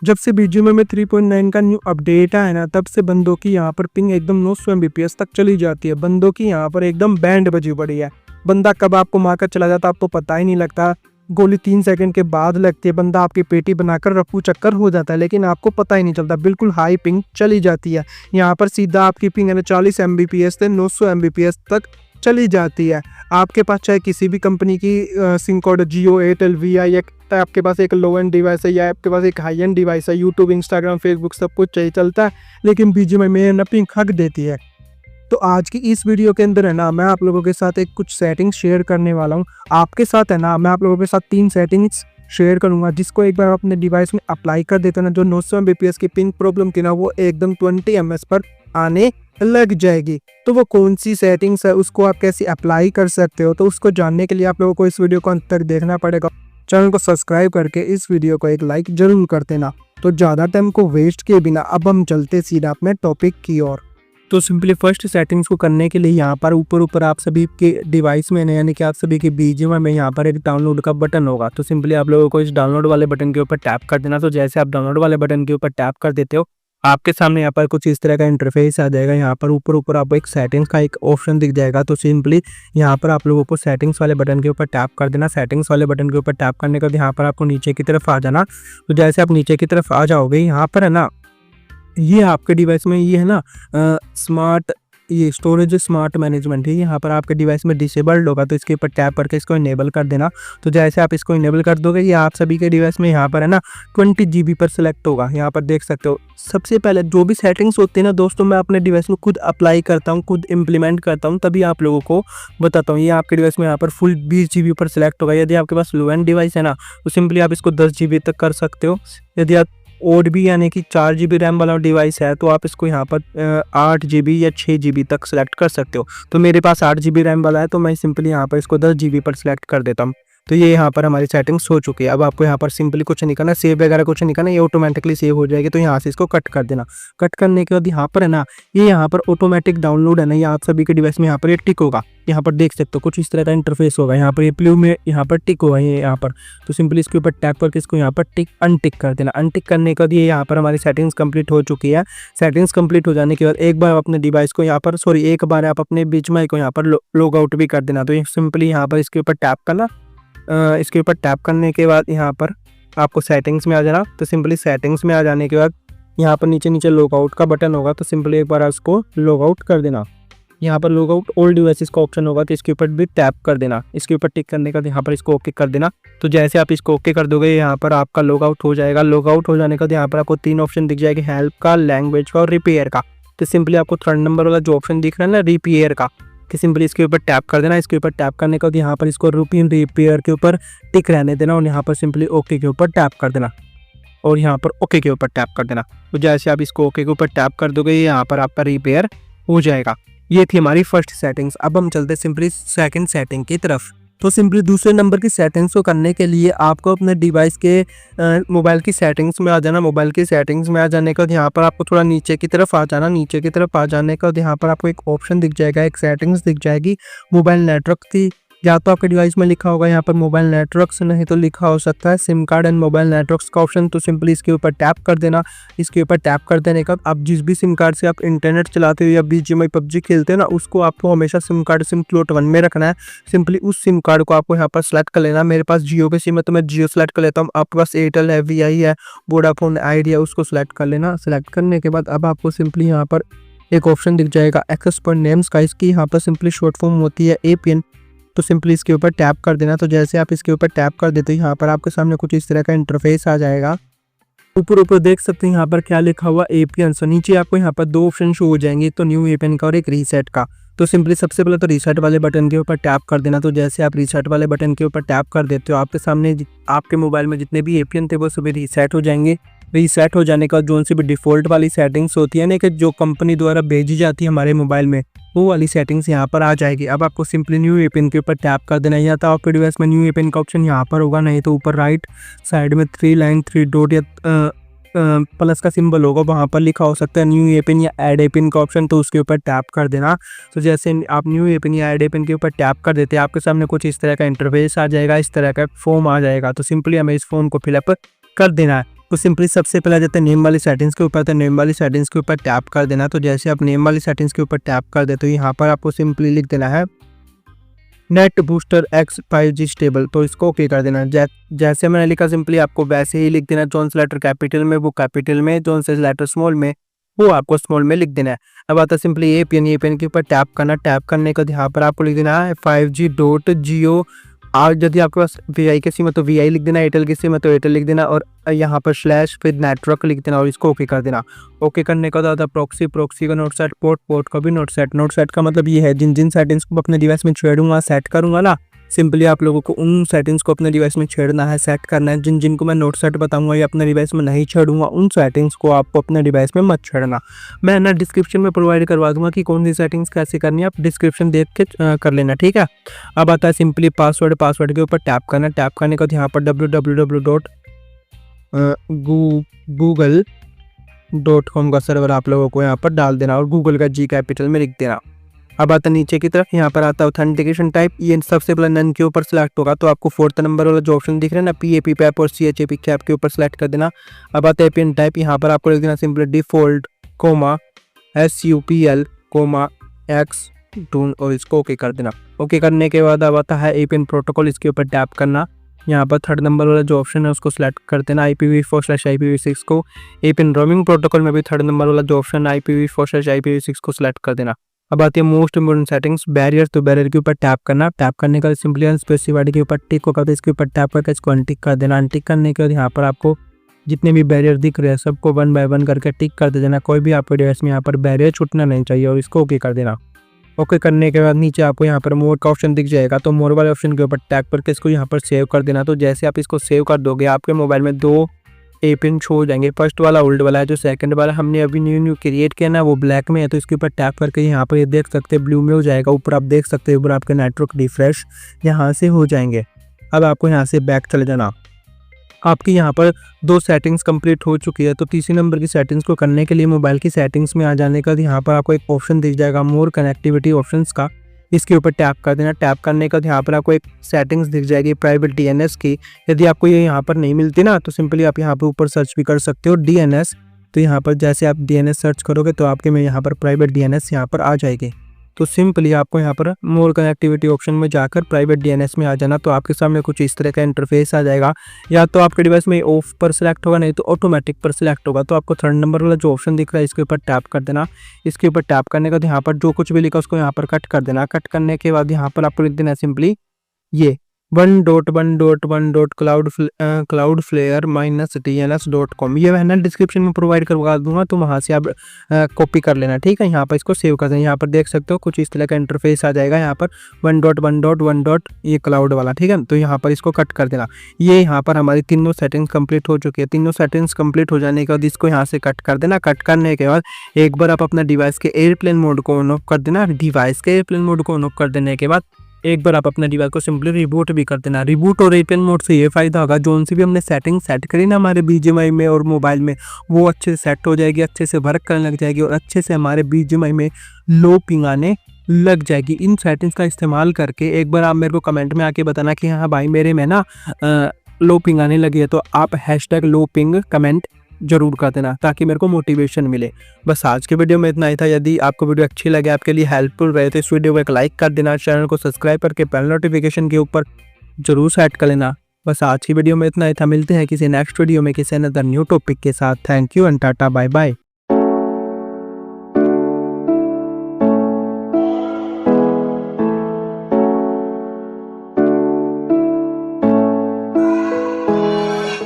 जब से बीजीएमआई में 3.9 का न्यू अपडेट आया ना, तब से बंदों की यहाँ पर पिंग एकदम 900 एमबीपीएस तक चली जाती है। बंदों की यहाँ पर एकदम बैंड बजी पड़ी है। बंदा कब आपको मारकर चला जाता है आपको पता ही नहीं लगता। गोली 3 सेकंड के बाद लगती है, बंदा आपकी पेटी बनाकर रफू चक्कर हो जाता है, लेकिन आपको पता ही नहीं चलता। बिल्कुल हाई पिंग चली जाती है। यहाँ पर सीधा आपकी पिंग है ना 40 एमबीपीएस से 900 एमबीपीएस तक चली जाती है। आपके पास चाहे किसी भी कंपनी की सिम कार्ड, जियो, एयरटेल, वीआई, या आपके पास एक लो एंड डिवाइस है या आपके पास एक हाई एंड डिवाइस है, यूट्यूब, इंस्टाग्राम, फेसबुक सब कुछ चाहिए चलता है, लेकिन बीजीएमआई में ना पिंग हक देती है। तो आज की इस वीडियो के अंदर है ना, मैं आप लोगों के साथ एक कुछ सेटिंग्स शेयर करने वाला हूँ। आपके साथ है ना, मैं आप लोगों के साथ 3 सेटिंग्स शेयर करूंगा, जिसको एक बार अपने डिवाइस में अप्लाई कर देते ना, जो 900 एमबीपीएस की पिंग प्रॉब्लम थी ना, वो एकदम 20 एमएस पर आने लग जाएगी। तो वो कौन सी सेटिंग्स है, उसको आप कैसे अप्लाई कर सकते हो, तो उसको जानने के लिए आप लोगों को इस वीडियो को अंत तक देखना पड़ेगा। चैनल को सब्सक्राइब करके इस वीडियो को एक लाइक जरूर कर देना। तो ज़्यादा टाइम को वेस्ट किए बिना अब हम चलते सीधा अपने टॉपिक की ओर। तो सिंपली फर्स्ट सेटिंग्स को करने के लिए यहाँ पर ऊपर आप सभी के डिवाइस में यानी कि आप सभी के बीजीएमआई में यहाँ पर एक डाउनलोड का बटन होगा। तो सिंपली आप लोगों को इस डाउनलोड वाले बटन के ऊपर टैप कर देना। तो जैसे आप डाउनलोड वाले बटन के ऊपर टैप कर देते हो, आपके सामने यहाँ पर कुछ इस तरह का इंटरफेस आ जाएगा। यहाँ पर ऊपर आपको एक सेटिंग्स का एक ऑप्शन दिख जाएगा। तो सिंपली यहाँ पर आप लोगों को सेटिंग्स वाले बटन के ऊपर टैप कर देना। सेटिंग्स वाले बटन के ऊपर टैप करने के बाद यहाँ पर आपको नीचे की तरफ आ जाना। तो जैसे आप नीचे की तरफ आ जाओगे, यहाँ पर है ना, ये आपके डिवाइस में ये है ना स्मार्ट, ये स्टोरेज स्मार्ट मैनेजमेंट है, यहाँ पर आपके डिवाइस में डिसेबल्ड होगा। तो इसके ऊपर टैप करके इसको इनेबल कर देना। तो जैसे आप इसको इनेबल कर दोगे, ये आप सभी के डिवाइस में यहाँ पर है ना 20 GB पर सिलेक्ट होगा। यहाँ पर देख सकते हो। सबसे पहले जो भी सेटिंग्स होती है ना दोस्तों, मैं अपने डिवाइस में खुद अप्लाई करता हूँ, खुद इम्प्लीमेंट करता हूँ, तभी आप लोगों को बताता हूँ। ये आपके डिवाइस में यहाँ पर फुल 20 GB पर सिलेक्ट होगा। यदि आपके पास लो एंड डिवाइस है ना, तो सिंपली आप इसको 10 GB तक कर सकते हो। यदि आप ओड भी यानी कि 4 GB रैम वाला डिवाइस है, तो आप इसको यहाँ पर 8 GB या 6 GB तक सेलेक्ट कर सकते हो। तो मेरे पास 8 GB रैम वाला है, तो मैं सिंपली यहाँ पर इसको 10 GB पर सिलेक्ट कर देता हूँ। तो ये यहाँ पर हमारी सेटिंग्स हो चुकी है। अब आपको यहाँ पर सिंपली कुछ नहीं करना, सेव वगैरह कुछ नहीं करना, ये ऑटोमेटिकली सेव हो जाएगी। तो यहाँ से इसको कट कर देना। कट करने के बाद यहाँ पर है ना, ये यहाँ पर ऑटोमेटिक डाउनलोड है ना, ये आप सभी के डिवाइस में यहाँ पर ये टिक होगा। यहाँ पर देख सकते हो कुछ इस तरह का इंटरफेस होगा। यहाँ पर ये ब्लू में यहाँ पर टिक होगा ये यहाँ पर। तो सिंपली इसके ऊपर टैप करके इसको यहाँ पर टिक अनटिक कर देना। अनटिक करने के बाद ये यहाँ पर हमारी सेटिंग्स कंप्लीट हो चुकी है। सेटिंग्स कंप्लीट हो जाने के बाद एक बार अपने डिवाइस को यहाँ पर एक बार आप अपने बीजीएमआई को यहाँ पर लॉग आउट भी कर देना। तो ये सिंपली यहाँ पर इसके ऊपर टैप करना। इसके ऊपर टैप करने के बाद यहाँ पर आपको सेटिंग्स में आ जाना। तो सिंपली सेटिंग्स में आ जाने के बाद यहाँ पर नीचे लॉग आउट का बटन होगा। तो सिंपली एक बार उसको लॉग आउट कर देना। यहाँ पर लॉग आउट ऑल डिवाइसेस का ऑप्शन होगा, तो इसके ऊपर भी टैप कर देना। इसके ऊपर टिक करने का यहाँ पर इसको ओके कर देना। तो जैसे आप इसको ओके कर दोगे, यहाँ पर आपका लॉग आउट हो जाएगा। लॉग आउट हो जाने का यहाँ पर आपको 3 ऑप्शन दिख जाएंगे, हेल्प का, लैंग्वेज का और रिपेयर का। तो सिंपली आपको 3rd नंबर वाला जो ऑप्शन दिख रहा है ना, रिपेयर का, कि सिंपली इसके ऊपर टैप कर देना। इसके ऊपर टैप करने के बाद यहाँ पर इसको रूटीन रिपेयर के ऊपर टिक रहने देना और यहाँ पर सिंपली ओके के ऊपर टैप कर देना और यहाँ पर ओके के ऊपर टैप कर देना। तो जैसे आप इसको ओके के ऊपर टैप कर दोगे, यहाँ पर आपका रिपेयर हो जाएगा। ये थी हमारी फर्स्ट सेटिंग्स। अब हम चलते सिंपली सेकंड सेटिंग की तरफ। तो सिंपली दूसरे नंबर की सेटिंग्स को करने के लिए आपको अपने डिवाइस के मोबाइल की सेटिंग्स में आ जाना। मोबाइल की सेटिंग्स में आ जाने के बाद यहाँ पर आपको थोड़ा नीचे की तरफ आ जाना। नीचे की तरफ आ जाने के बाद यहाँ पर आपको एक ऑप्शन दिख जाएगा, एक सेटिंग्स दिख जाएगी, मोबाइल नेटवर्क की। या तो आपके डिवाइस में लिखा होगा यहाँ पर मोबाइल नेटवर्क्स, नहीं तो लिखा हो सकता है SIM card and mobile networks का ऑप्शन। तो सिंपली इसके ऊपर टैप कर देना। इसके ऊपर टैप कर देने का आप जिस भी सिम कार्ड से आप इंटरनेट चलाते हो या बीजीएमआई पबजी खेलते हो ना, उसको आपको हमेशा सिम कार्ड सिम स्लॉट 1 में रखना है। सिंपली उस सिम कार्ड को आपको यहाँ पर सेलेक्ट कर लेना। मेरे पास जियो की सिम है, तो मैं जियो सेलेक्ट कर लेता हूँ। आपके पास एयरटेल है, वीआई है, वोडाफोन, आइडिया, उसको सेलेक्ट कर लेना। सेलेक्ट करने के बाद अब आपको सिंपली यहाँ पर एक ऑप्शन दिख जाएगा एक्सेस पॉइंट नेम्स का। इसकी यहाँ पर सिंपली शॉर्ट फॉर्म होती है एपीएन। तो सिंपली इसके ऊपर टैप कर देना। तो जैसे आप इसके ऊपर टैप कर देते हो, यहाँ पर आपके सामने कुछ इस तरह का इंटरफेस आ जाएगा। ऊपर देख सकते हैं यहाँ पर क्या लिखा हुआ एपीएन। सो नीचे आपको यहाँ पर 2 ऑप्शन शो हो जाएंगे, तो न्यू एपीएन का और एक रीसेट का। तो सिंपली सबसे पहले तो रीसेट वाले बटन के ऊपर टैप कर देना। तो जैसे आप रीसेट वाले बटन के ऊपर टैप कर देते हो, आपके सामने आपके मोबाइल में जितने भी एपीएन थे वो सभी रीसेट हो जाएंगे। रीसेट हो जाने का जो सी भी डिफ़ॉल्ट वाली सेटिंग्स होती है ना, कि जो कंपनी द्वारा भेजी जाती है हमारे मोबाइल में, वो वाली सेटिंग्स यहाँ पर आ जाएगी। अब आपको सिंपली न्यू एपीएन के ऊपर टैप कर देना है। या तो आपके डिवाइस में न्यू एपीएन का ऑप्शन यहाँ पर होगा, नहीं तो ऊपर राइट साइड में 3 लाइन 3 डॉट या प्लस का सिंबल होगा, वहाँ पर लिखा हो सकता है न्यू एपीएन या ऐड एपीएन का ऑप्शन। तो उसके ऊपर टैप कर देना। तो जैसे आप न्यू एपीएन या ऐड एपीएन के ऊपर टैप कर देते हैं, आपके सामने कुछ इस तरह का इंटरफेस आ जाएगा, इस तरह का फॉर्म आ जाएगा। तो सिंपली हमें इस फॉर्म को फिलअप कर देना है। तो सिंपली सबसे पहले जाते हैं नेम वाली सेटिंग्स के ऊपर, तो नेम वाली सेटिंग्स के ऊपर टैप कर देना। तो जैसे आप नेम वाली सेटिंग्स के ऊपर टैप कर दे तो यहाँ पर आपको सिंपली लिख देना है net booster x 5G stable, तो इसको ओके कर देना। जैसे मैंने लिखा सिंपली आपको वैसे ही लिख देना। जोन से लेटर कैपिटल में वो कैपिटल में, जोन से लेटर स्मॉल में वो आपको स्मॉल में लिख देना है। अब आता है सिंपली एपीएन के ऊपर टैप करना। टैप करने के बाद यहाँ पर आपको लिख देना है 5G.Jio। और यदि आपके पास वीआई की सिम है तो वीआई लिख देना, एयरटेल की सिम है तो एयरटेल लिख देना, और यहाँ पर स्लैश फिर नेटवर्क लिख देना और इसको ओके कर देना। ओके करने का बाद प्रॉक्सी का नोट सेट, पोर्ट का भी नोट सेट का मतलब ये है जिन सेटिंग्स को अपने डिवाइस में छेड़ूंगा सेट करूंगा ना, सिंपली आप लोगों को उन सेटिंग्स को अपने डिवाइस में छेड़ना है, सेट करना है। जिनको मैं नोट सेट बताऊंगा या अपने डिवाइस में नहीं छेड़ूंगा उन सेटिंग्स को आपको अपने डिवाइस में मत छेड़ना। मैं ना डिस्क्रिप्शन में प्रोवाइड करवा दूंगा कि कौन सी सेटिंग्स कैसे करनी है, आप डिस्क्रिप्शन देख के कर लेना, ठीक है। अब आता है सिंपली पासवर्ड के ऊपर टैप करना। टैप करने के बाद यहाँ पर www.google.com का सर्वर आप लोगों को यहाँ पर डाल देना और गूगल का G कैपिटल में लिख देना। अब आता नीचे की तरफ, यहाँ पर आता है ऑथेंटिकेशन टाइप। ये सबसे पहले नन के ऊपर सेलेक्ट होगा, तो आपको 4th नंबर वाला जो ऑप्शन दिख रहा है ना PAP पैप और CHAP कैप के ऊपर सेलेक्ट कर देना। अब आता है एपीएन टाइप, यहाँ पर आपको लिख देना सिंपली डिफॉल्ट SUPL X और इसको ओके कर देना। ओके करने के बाद अब आता है एपीएन प्रोटोकॉल, इसके ऊपर टैप करना। यहाँ पर 3rd नंबर वाला जो ऑप्शन है उसको सिलेक्ट कर देना, IPv4/IPv6 को। एपीएन रोमिंग प्रोटोकॉल में भी 3rd नंबर वाला जो ऑप्शन है IPv4/IPv6 को सिलेक्ट कर देना। अब आती है मोस्ट इंपोर्टेंट सेटिंग्स बैरियर, तो बैरियर के ऊपर टैप करना। टैप करने का सिंपली अनस्पेसिफाइड के ऊपर टिक होगा तो इसके ऊपर टैप करके इसको अनटिक कर देना। अनटिक करने के बाद यहाँ पर आपको जितने भी बैरियर दिख रहे हैं सबको 1 बाय 1 करके टिक कर देना। कोई भी आपके डिवाइस में यहाँ पर बैरियर छूटना नहीं चाहिए और इसको ओके कर देना। ओके करने के बाद नीचे आपको यहाँ पर मोर का ऑप्शन दिख जाएगा, तो मोर वाले ऑप्शन के ऊपर टैप करके इसको यहाँ पर सेव कर देना। तो जैसे आप इसको सेव कर दोगे आपके मोबाइल में 2 एपीएन शो हो जाएंगे। फर्स्ट वाला ओल्ड वाला है, जो सेकंड वाला हमने अभी न्यू क्रिएट किया ना वो ब्लैक में है, तो इसके ऊपर टैप करके यहाँ पर ये देख सकते हैं ब्लू में हो जाएगा। ऊपर आप देख सकते हैं ऊपर आपके नेटवर्क रिफ्रेश यहाँ से हो जाएंगे। अब आपको यहाँ से बैक चले जाना। आपकी यहाँ पर 2 सेटिंग्स कंप्लीट हो चुकी है, तो तीसरी नंबर की सेटिंग्स को करने के लिए मोबाइल की सेटिंग्स में आ जाने का यहाँ पर आपको एक ऑप्शन दिख जाएगा मोर कनेक्टिविटी ऑप्शंस का, इसके ऊपर टैप कर देना। टैप करने का यहाँ पर आपको एक सेटिंग्स दिख जाएगी प्राइवेट DNS की। यदि आपको ये यहाँ पर नहीं मिलती ना तो सिंपली आप यहाँ पर ऊपर सर्च भी कर सकते हो DNS। तो यहाँ पर जैसे आप DNS सर्च करोगे तो आपके में यहाँ पर प्राइवेट DNS यहाँ पर आ जाएगी। तो सिंपली आपको यहाँ पर मोर कनेक्टिविटी ऑप्शन में जाकर प्राइवेट DNS में आ जाना, तो आपके सामने कुछ इस तरह का इंटरफेस आ जाएगा। या तो आपके डिवाइस में ऑफ पर सिलेक्ट होगा, नहीं तो ऑटोमेटिक पर सिलेक्ट होगा। तो आपको 3rd नंबर वाला जो ऑप्शन दिख रहा है इसके ऊपर टैप कर देना। इसके ऊपर टैप करने के बाद यहाँ पर जो कुछ भी लिखा उसको यहाँ पर कट कर देना। कट करने के बाद यहाँ पर आपको लिख देना सिंपली ये 1.1.1.cloudflare-dns.com। ये मैं डिस्क्रिप्शन में प्रोवाइड करवा दूंगा, तो वहाँ से आप कॉपी कर लेना, ठीक है। यहाँ पर इसको सेव कर देना। यहाँ पर देख सकते हो कुछ इस तरह का इंटरफेस आ जाएगा। यहाँ पर 1.1.1. ये क्लाउड वाला, ठीक है। तो यहाँ पर इसको कट कर देना। ये यहाँ पर हमारी तीनों सेटिंग्स कंप्लीट हो चुकी है। तीनों सेटिंग्स कंप्लीट हो जाने के बाद इसको यहाँ से कट कर देना। कट करने के बाद एक बार आप अपना डिवाइस के एयरप्लेन मोड को ऑन ऑफ कर देना। डिवाइस के एयरप्लेन मोड को ऑन ऑफ कर देने के बाद एक बार आप अपने डिवाइस को सिंपली रिबूट भी कर देना। रिबूट और एयरप्लेन मोड से ये फायदा होगा, जो उनसे भी हमने सेटिंग सेट करी ना हमारे BGMI में और मोबाइल में, वो अच्छे से सेट हो जाएगी, अच्छे से वर्क करने लग जाएगी और अच्छे से हमारे BGMI में लो पिंग आने लग जाएगी। इन सेटिंग्स का इस्तेमाल करके एक बार आप मेरे को कमेंट में आके बताना कि हाँ भाई मेरे में ना लो पिंग आने लगी है, तो आप #लो पिंग कमेंट जरूर कर देना ताकि मेरे को मोटिवेशन मिले। बस आज के वीडियो में इतना ही था। यदि आपको वीडियो अच्छी लगे, आपके लिए हेल्पफुल रहे, तो इस वीडियो को एक लाइक कर देना। चैनल को सब्सक्राइब करके बेल नोटिफिकेशन के ऊपर जरूर सेट कर लेना। बस आज की वीडियो में इतना ही था। मिलते हैं किसी नेक्स्ट वीडियो में किसी अनदर न्यू टॉपिक के साथ। Thank you and tata bye bye.